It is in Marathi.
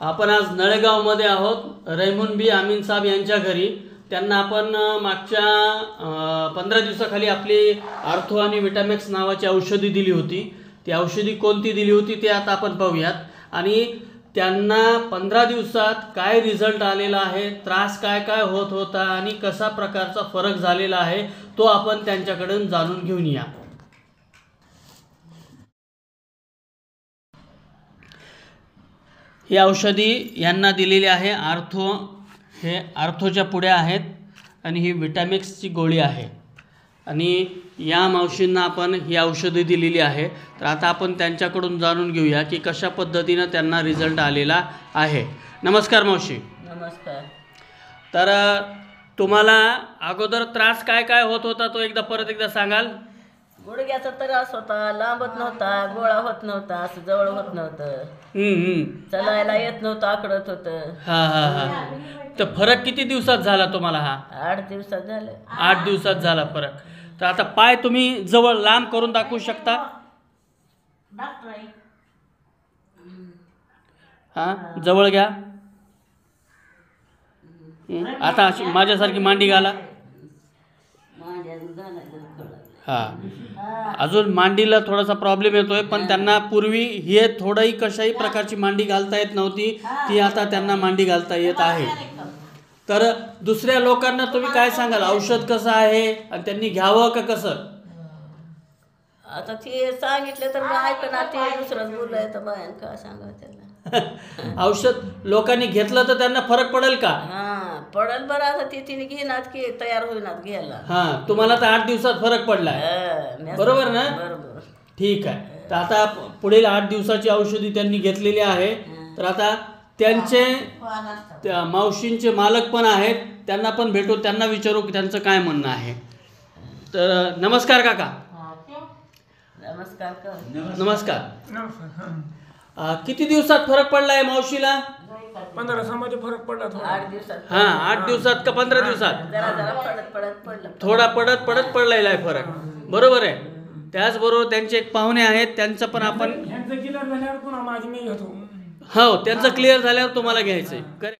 आपण आज नळेगावमध्ये आहोत रहीमन बी आमीन साहेब यांच्या घरी। त्यांना आपण मागच्या 15 दिवसाखाली आपली आर्थो आणि विटामिक्स नावाची औषधी दिली होती। ती औषधी कोणती दिली होती ते आता आपण पाहूयात आणि त्यांना 15 दिवसात काय रिझल्ट आलेला आहे, त्रास काय काय होत होता आणि कशा प्रकारचा फरक झालेला आहे तो आपण त्यांच्याकडून जाणून घेऊन या। ही औषधी यांना दिलेली आहे आर्थो, हे आर्थोच्या पुड्या आहेत आणि ही विटामिक्सची गोळी आहे आणि या मावशींना आपण ही औषधी दिलेली आहे। तर आता आपण त्यांच्याकडून जाणून घेऊया की कशा पद्धतीने त्यांना रिझल्ट आलेला आहे। नमस्कार मावशी। नमस्कार। तर तुम्हाला अगोदर त्रास काय काय होत होता तो परत एकदा सांगाल? गुडघ्याचा त्रास होता, लांबत नव्हता, गोळा होत नव्हता, असं जवळ होत नव्हतं, चलायला येत नव्हतं, आकडत होतं। हा हा हा। तर फरक किती दिवसात झाला तुम्हाला? हा 8 दिवसात झालं। 8 दिवसात झाला फरक। तर आता पाय तुम्ही जवळ लांब करून दाखवू शकता? हा जवळ घ्या। आता अशी माझ्यासारखी मांडी घाला। हा अजून मांडीला थोडासा प्रॉब्लेम येतोय, पण त्यांना पूर्वी हे थोडंही कशाही प्रकारची मांडी घालता येत नव्हती, ती आता त्यांना मांडी घालता येत आहे। तर दुसऱ्या लोकांना तुम्ही काय सांगाल, औषध कसं आहे आणि त्यांनी घ्यावं का कसं? आता ते सांगितलं तर मग ऐकणार, ते दुसरंच बोललंय तर बायान का सांगा त्याला। औषध लोकांनी घेतलं तर त्यांना फरक पडेल का? हा पडेल बरं। आता ते तिने घेणार की तयार होईनात घ्यायला। हा तुम्हाला तर 8 दिवसात फरक पडलाय, बरोबर ना? बरोबर, ठीक आहे। तर आता पुढील 8 दिवसाची औषधी त्यांनी घेतलेली आहे। तर आता त्यांचे मावशींचे मालक पण आहेत, त्यांना पण भेटू, त्यांना विचारू की त्यांचं काय म्हणणं आहे। तर नमस्कार काका। नमस्कार। नमस्कार। किती दिवसात फरक पडलाय मावशीला? 15 दिवसामध्ये फरक पडला थोडा। 8 दिवसात। हा 8 दिवसात का 15 दिवसात? जरा पडत पडलं, थोडा पडत पडलेला आहे फरक, बरोबर आहे। त्याचबरोबर त्यांचे एक पाहुणे आहेत, त्यांचं पण आपण ह्यांचं क्लिअर झाल्यावर पुन्हा माझी मी घेतो। हो त्यांचं क्लिअर झाल्यावर तुम्हाला घ्यायचंय।